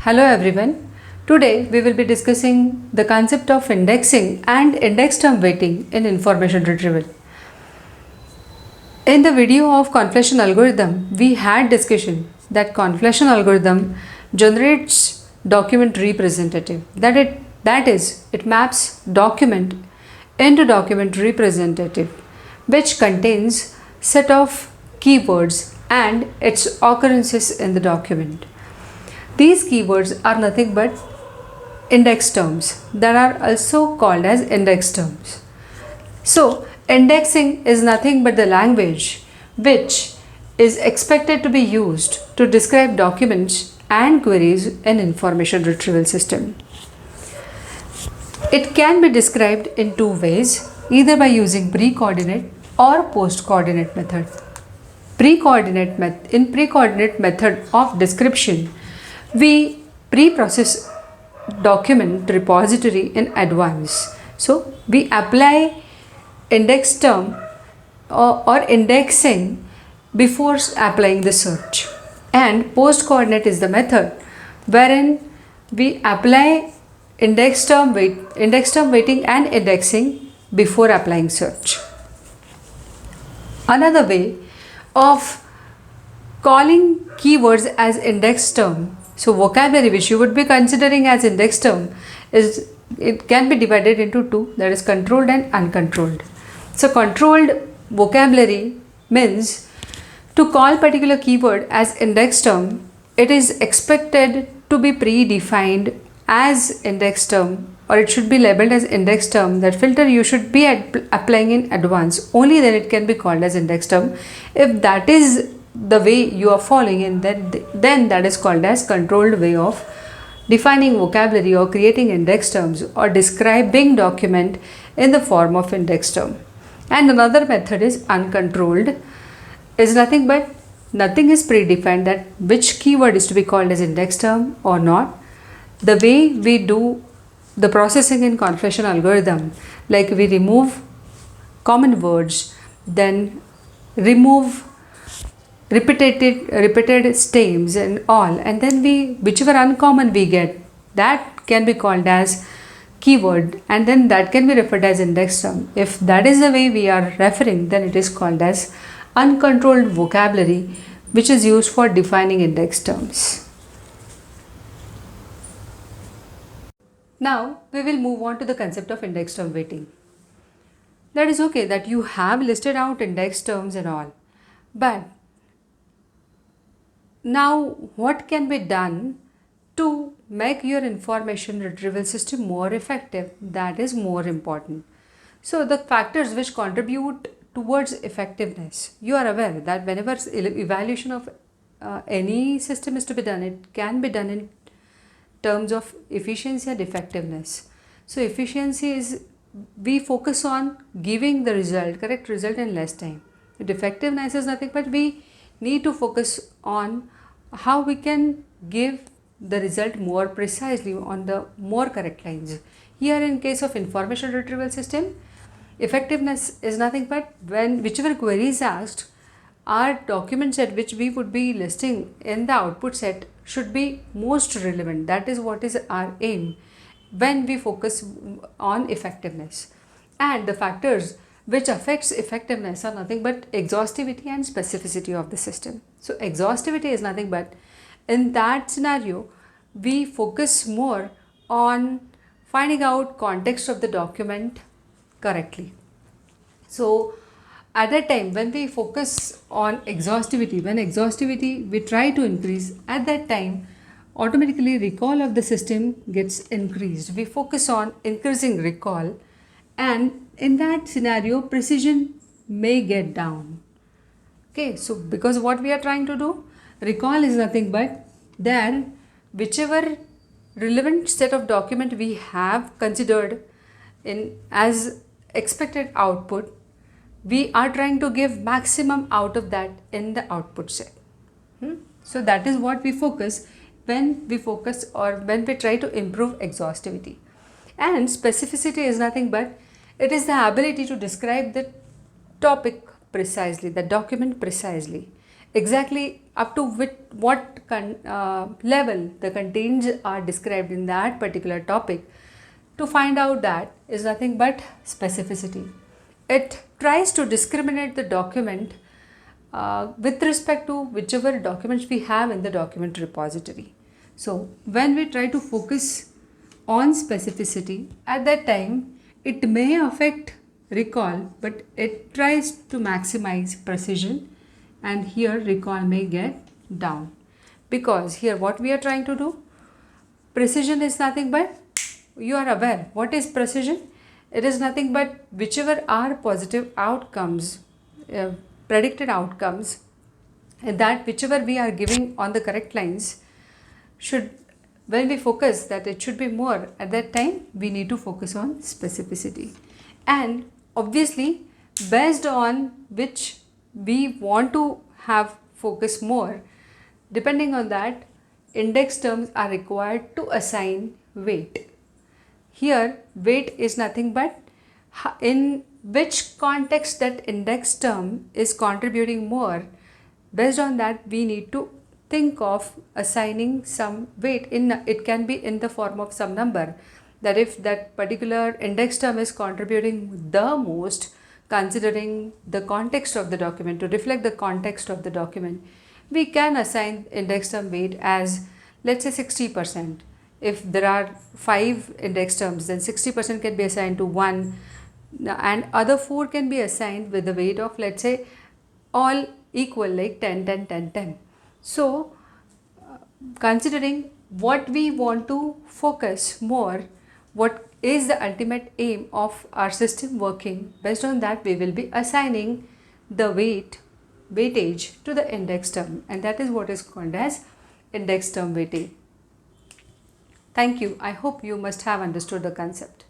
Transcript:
Hello everyone. Today we will be discussing the concept of indexing and index term weighting in information retrieval. In the video of conflation algorithm, we had discussion that conflation algorithm generates document representative. That is, it maps document into document representative, which contains set of keywords and its occurrences in the document. These keywords are nothing but index terms that are also called as index terms. So, indexing is nothing but the language which is expected to be used to describe documents and queries in information retrieval system. It can be described in two ways, either by using pre-coordinate or post-coordinate method. In pre-coordinate method of description, we pre-process document repository in advance. So we apply index term or indexing before applying the search, and post coordinate is the method wherein we apply index term weighting and indexing before applying search. Another way of calling keywords as index term, so vocabulary which you would be considering as index term, it can be divided into two, that is controlled and uncontrolled. So controlled vocabulary means to call particular keyword as index term, it is expected to be predefined as index term, or it should be labeled as index term. That filter you should be applying in advance, only then it can be called as index term. If that is the way you are following in, then that is called as controlled way of defining vocabulary or creating index terms or describing document in the form of index term. And another method is uncontrolled, is nothing is predefined that which keyword is to be called as index term or not. The way we do the processing in conflation algorithm, like we remove common words, then remove repeated stems and all, and then whichever uncommon we get, that can be called as keyword, and then that can be referred as index term. If that is the way we are referring, then it is called as uncontrolled vocabulary, which is used for defining index terms. Now we will move on to the concept of index term weighting. That is okay that you have listed out index terms and all, but now what can be done to make your information retrieval system more effective? That is more important. So the factors which contribute towards effectiveness, you are aware that whenever evaluation of any system is to be done, it can be done in terms of efficiency and effectiveness. So efficiency is, we focus on giving the correct result in less time. Effectiveness is nothing but we need to focus on how we can give the result more precisely on the more correct lines. Here in case of information retrieval system, effectiveness is nothing but when whichever query is asked, our document set which we would be listing in the output set should be most relevant. That is what is our aim when we focus on effectiveness. And the factors which affects effectiveness are nothing but exhaustivity and specificity of the system. So exhaustivity is nothing but, in that scenario, we focus more on finding out context of the document correctly. So at that time, when we focus on exhaustivity, when exhaustivity we try to increase, at that time automatically recall of the system gets increased. We focus on increasing recall, and in that scenario precision may get down. Okay, so because what we are trying to do, recall is nothing but then whichever relevant set of document we have considered in as expected output, we are trying to give maximum out of that in the output set. So that is what we focus when we try to improve exhaustivity. And specificity is nothing but it is the ability to describe the topic precisely, the document precisely. exactly up to what level the contents are described in that particular topic. To find out that is nothing but specificity. It tries to discriminate the document with respect to whichever documents we have in the document repository. So when we try to focus on specificity, at that time it may affect recall, but it tries to maximize precision, and here recall may get down, because here what we are trying to do, precision is nothing but, you are aware what is precision, it is nothing but whichever are positive outcomes, uh, predicted outcomes, and that whichever we are giving on the correct lines should, when we focus that it should be more, at that time we need to focus on specificity. And obviously based on which we want to have focus more, depending on that, index terms are required to assign weight. Here weight is nothing but in which context that index term is contributing more. Based on that we need to think of assigning some weight in, it can be in the form of some number, that if that particular index term is contributing the most, considering the context of the document, to reflect the context of the document, we can assign index term weight as, let's say, 60%. If there are 5 index terms, then 60% can be assigned to 1, and other 4 can be assigned with the weight of, let's say, all equal, like 10, 10, 10, 10. So considering what we want to focus more, what is the ultimate aim of our system working, based on that we will be assigning the weightage to the index term, and that is what is called as index term weighting. Thank you. I hope you must have understood the concept.